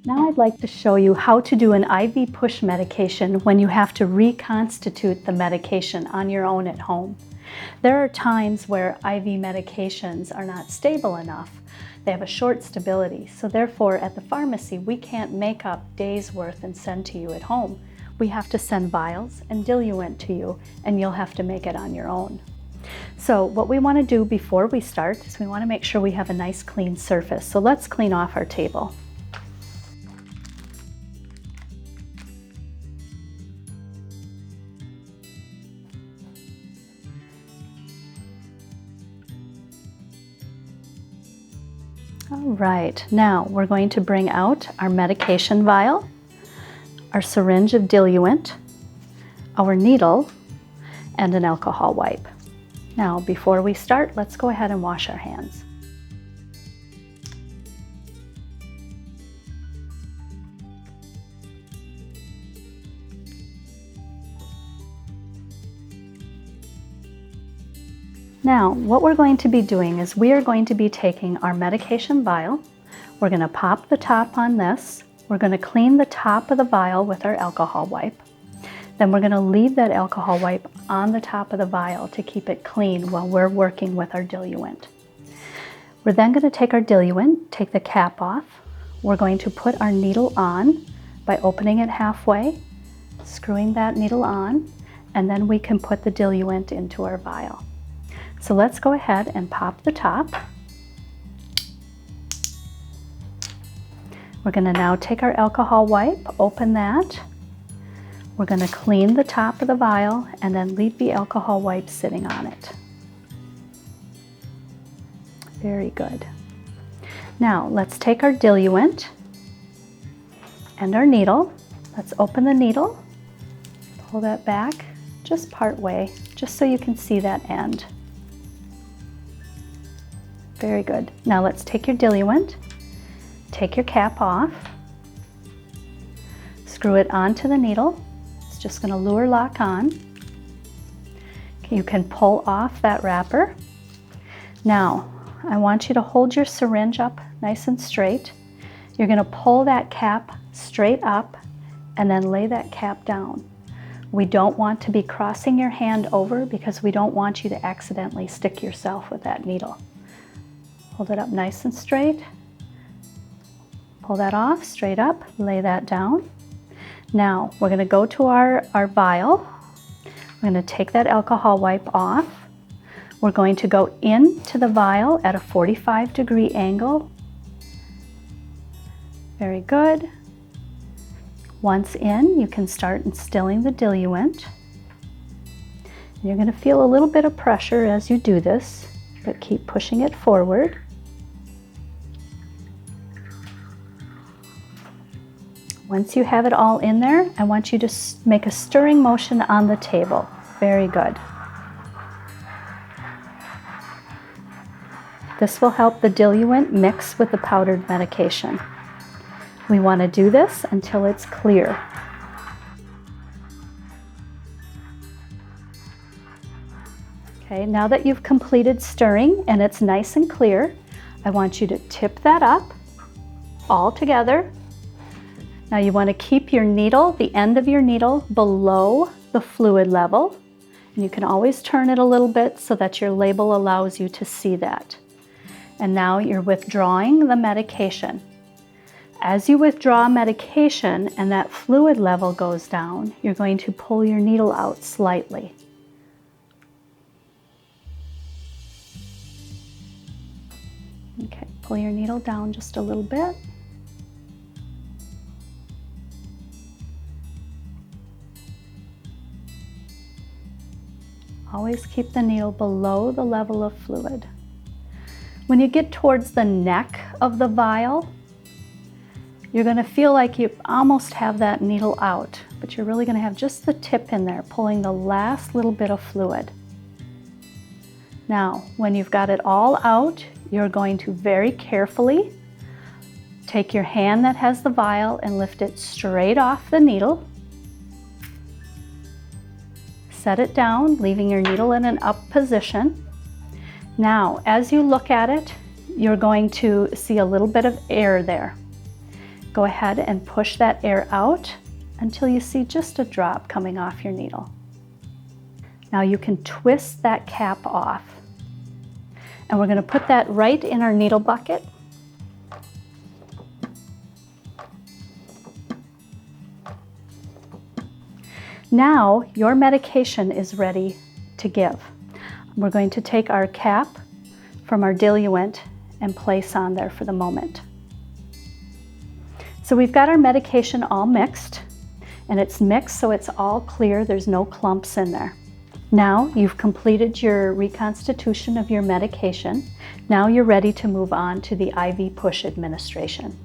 Now I'd like to show you how to do an IV push medication when you have to reconstitute the medication on your own at home. There are times where IV medications are not stable enough. They have a short stability, so therefore at the pharmacy we can't make up days worth and send to you at home. We have to send vials and diluent to you, and you'll have to make it on your own. So what we want to do before we start is we want to make sure we have a nice clean surface. So let's clean off our table. All right, now we're going to bring out our medication vial, our syringe of diluent, our needle, and an alcohol wipe. Now, before we start, let's go ahead and wash our hands. Now, what we're going to be doing is we are going to be taking our medication vial. We're going to pop the top on this. We're going to clean the top of the vial with our alcohol wipe. Then we're going to leave that alcohol wipe on the top of the vial to keep it clean while we're working with our diluent. We're then going to take our diluent, take the cap off. We're going to put our needle on by opening it halfway, screwing that needle on, and then we can put the diluent into our vial. So let's go ahead and pop the top. We're going to now take our alcohol wipe, open that. We're going to clean the top of the vial and then leave the alcohol wipe sitting on it. Very good. Now let's take our diluent and our needle. Let's open the needle, pull that back just part way, just so you can see that end. Very good. Now let's take your diluent, take your cap off, screw it onto the needle. It's just going to luer lock on. You can pull off that wrapper. Now, I want you to hold your syringe up nice and straight. You're going to pull that cap straight up and then lay that cap down. We don't want to be crossing your hand over because we don't want you to accidentally stick yourself with that needle. Hold it up nice and straight. Pull that off, straight up, lay that down. Now we're going to go to our vial. We're going to take that alcohol wipe off. We're going to go into the vial at a 45-degree angle. Very good. Once in, you can start instilling the diluent. You're going to feel a little bit of pressure as you do this, but keep pushing it forward. Once you have it all in there, I want you to make a stirring motion on the table. Very good. This will help the diluent mix with the powdered medication. We want to do this until it's clear. Okay, now that you've completed stirring and it's nice and clear, I want you to tip that up all together. Now you want to keep your needle, the end of your needle, below the fluid level. And you can always turn it a little bit so that your label allows you to see that. And now you're withdrawing the medication. As you withdraw medication and that fluid level goes down, you're going to pull your needle out slightly. Okay, pull your needle down just a little bit. Always keep the needle below the level of fluid. When you get towards the neck of the vial, you're going to feel like you almost have that needle out, but you're really going to have just the tip in there, pulling the last little bit of fluid. Now, when you've got it all out, you're going to very carefully take your hand that has the vial and lift it straight off the needle. Set it down, leaving your needle in an up position. Now, as you look at it, you're going to see a little bit of air there. Go ahead and push that air out until you see just a drop coming off your needle. Now you can twist that cap off. And we're going to put that right in our needle bucket. Now your medication is ready to give. We're going to take our cap from our diluent and place on there for the moment. So we've got our medication all mixed, and it's mixed so it's all clear, there's no clumps in there. Now you've completed your reconstitution of your medication. Now you're ready to move on to the IV push administration.